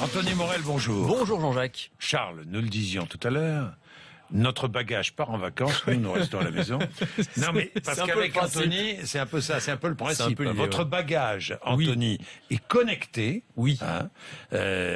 Anthony Morel, bonjour. Bonjour Jean-Jacques. Charles, nous le disions tout à l'heure, notre bagage part en vacances, nous restons à la maison. Non mais parce qu'avec Anthony, c'est un peu ça, c'est un peu le principe. Votre bagage, Anthony, est connecté, oui, hein,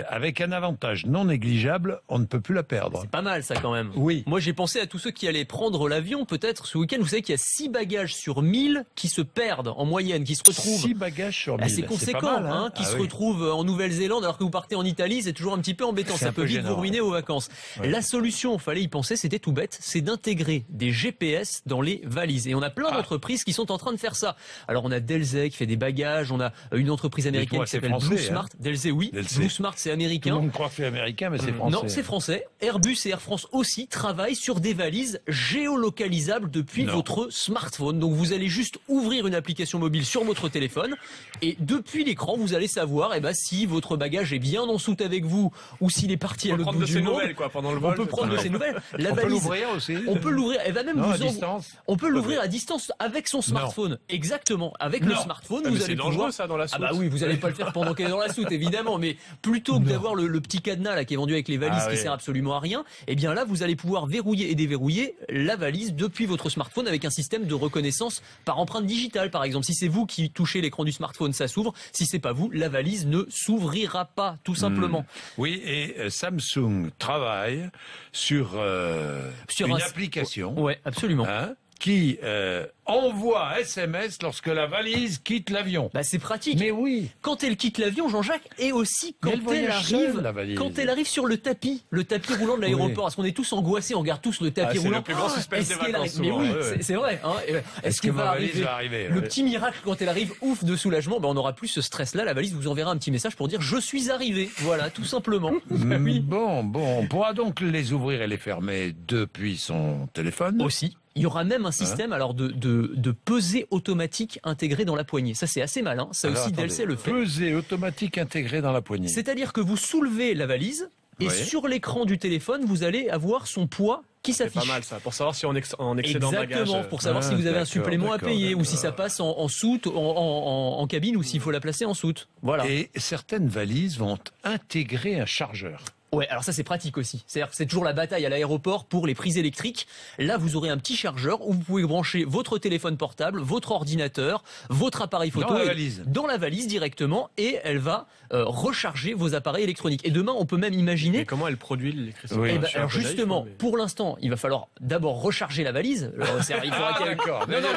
avec un avantage non négligeable, on ne peut plus la perdre. C'est pas mal ça quand même. Oui. Moi j'ai pensé à tous ceux qui allaient prendre l'avion peut-être ce week-end. Vous savez qu'il y a 6 bagages sur 1000 qui se perdent en moyenne, qui se retrouvent. 6 bagages sur 1000. C'est conséquent, mal, hein, qui se retrouvent en Nouvelle-Zélande alors que vous partez en Italie. C'est toujours un petit peu embêtant. Ça peut vite vous ruiner vos vacances. Ouais. La solution, fallait y penser, c'était tout bête, c'est d'intégrer des GPS dans les valises. Et on a plein d'entreprises qui sont en train de faire ça. Alors on a Delzé qui fait des bagages, on a une entreprise américaine qui s'appelle Blue Smart. Hein. Delzé, oui. Blue Smart, c'est américain. Tout le monde croit que c'est américain, mais c'est français. Non, c'est français. Airbus et Air France aussi travaillent sur des valises géolocalisables depuis votre smartphone. Donc vous allez juste ouvrir une application mobile sur votre téléphone et depuis l'écran, vous allez savoir si votre bagage est bien en soute avec vous ou s'il est parti à l'autre bout du monde. Nouvelles, quoi, pendant le vol. On peut prendre de ses nouvelles. La valise, peut l'ouvrir aussi. On peut l'ouvrir. Elle va même à distance. On peut l'ouvrir à distance avec son smartphone. Exactement. Avec le smartphone, vous allez dangereux ça dans la soute. Ah bah oui, vous allez pas le faire pendant qu'elle est dans la soute, évidemment. Mais plutôt que d'avoir le petit cadenas là qui est vendu avec les valises qui sert absolument à rien, eh bien là, vous allez pouvoir verrouiller et déverrouiller la valise depuis votre smartphone avec un système de reconnaissance par empreinte digitale, par exemple. Si c'est vous qui touchez l'écran du smartphone, ça s'ouvre. Si c'est pas vous, la valise ne s'ouvrira pas, tout simplement. Oui, et Samsung travaille sur une application. Ouais, absolument. Hein, qui envoie SMS lorsque la valise quitte l'avion. Bah c'est pratique. Mais oui. Quand elle quitte l'avion, Jean-Jacques, et aussi quand elle arrive sur le tapis roulant de l'aéroport, parce qu'on est tous angoissés, on regarde tous le tapis roulant. C'est le plus grand suspense des vacances. Mais oui, c'est vrai. Hein. Est-ce que ma valise va arriver? Le petit miracle quand elle arrive, ouf de soulagement. On n'aura plus ce stress-là. La valise vous enverra un petit message pour dire je suis arrivé. Voilà, tout simplement. Oui. Bon, on pourra donc les ouvrir et les fermer depuis son téléphone. Aussi. Il y aura même un système de pesée automatique intégré dans la poignée. Ça c'est assez malin. Ça alors, aussi Delzé le fait. Pesée automatique intégrée dans la poignée. C'est-à-dire que vous soulevez la valise et sur l'écran du téléphone vous allez avoir son poids qui s'affiche. C'est pas mal ça, pour savoir si on en excédent de bagage. Exactement, pour savoir si vous avez un supplément à payer ou si ça passe en soute, en cabine ou s'il faut la placer en soute. Voilà. Et certaines valises vont intégrer un chargeur. Ouais, alors ça c'est pratique aussi. C'est-à-dire que c'est toujours la bataille à l'aéroport pour les prises électriques. Là, vous aurez un petit chargeur où vous pouvez brancher votre téléphone portable, votre ordinateur, votre appareil photo dans la valise directement et elle va recharger vos appareils électroniques. Et demain, on peut même imaginer... Mais comment elle produit l'électricité? Alors justement, pour l'instant, il va falloir d'abord recharger la valise. Il faudra qu'il y ait...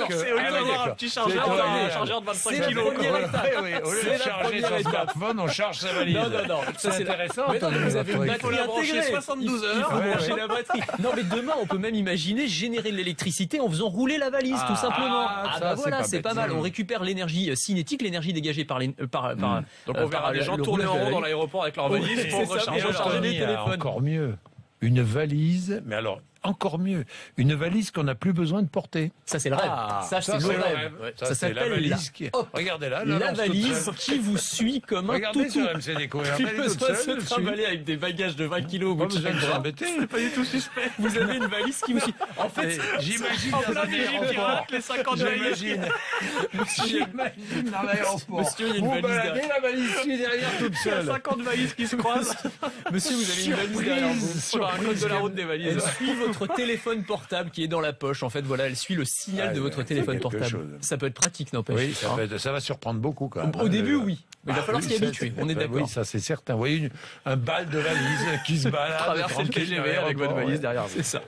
C'est au lieu d'avoir un petit chargeur, un chargeur de 25 kg. Au lieu de charger son smartphone, on charge sa valise. Non, c'est intéressant. Vous avez il faut la brancher 72 heures. Il faut brancher la batterie. Non, mais demain, on peut même imaginer générer de l'électricité en faisant rouler la valise, tout simplement. Voilà, c'est pas mal. On récupère l'énergie cinétique, l'énergie dégagée par les. Donc on verra les gens tourner en rond dans l'aéroport avec leur valise pour recharger des téléphones. Encore mieux. Une valise, mais alors encore mieux, une valise qu'on n'a plus besoin de porter. Ça c'est le rêve. Ça c'est le rêve. Ça s'appelle la valise qui... Regardez là, la valise qui vous suit comme un toutou. Regardez sur MC Déco. Plus besoin de se trimballer avec des bagages de 20 kilos au bout de chaque bras. C'est pas du tout suspect. Vous avez une valise qui vous suit. En fait, j'imagine dans un aéroport. Les 50 valises. J'imagine dans l'aéroport. Monsieur, il y a une valise derrière. La valise suit derrière toute seule. Il y a 50 valises qui se croisent. Monsieur, vous avez une valise derrière vous. Sur un code de la route des valises. Elle suit votre téléphone portable qui est dans la poche. En fait, voilà, elle suit le signal de votre téléphone portable. Ça peut être pratique, n'empêche. Oui, ça va surprendre beaucoup quand même. Au début, oui. Mais il va falloir s'y habituer. On est d'accord. Oui, ça c'est certain. Vous voyez un bal de valise qui se balade. Traverser le TGV avec votre valise derrière vous. C'est ça.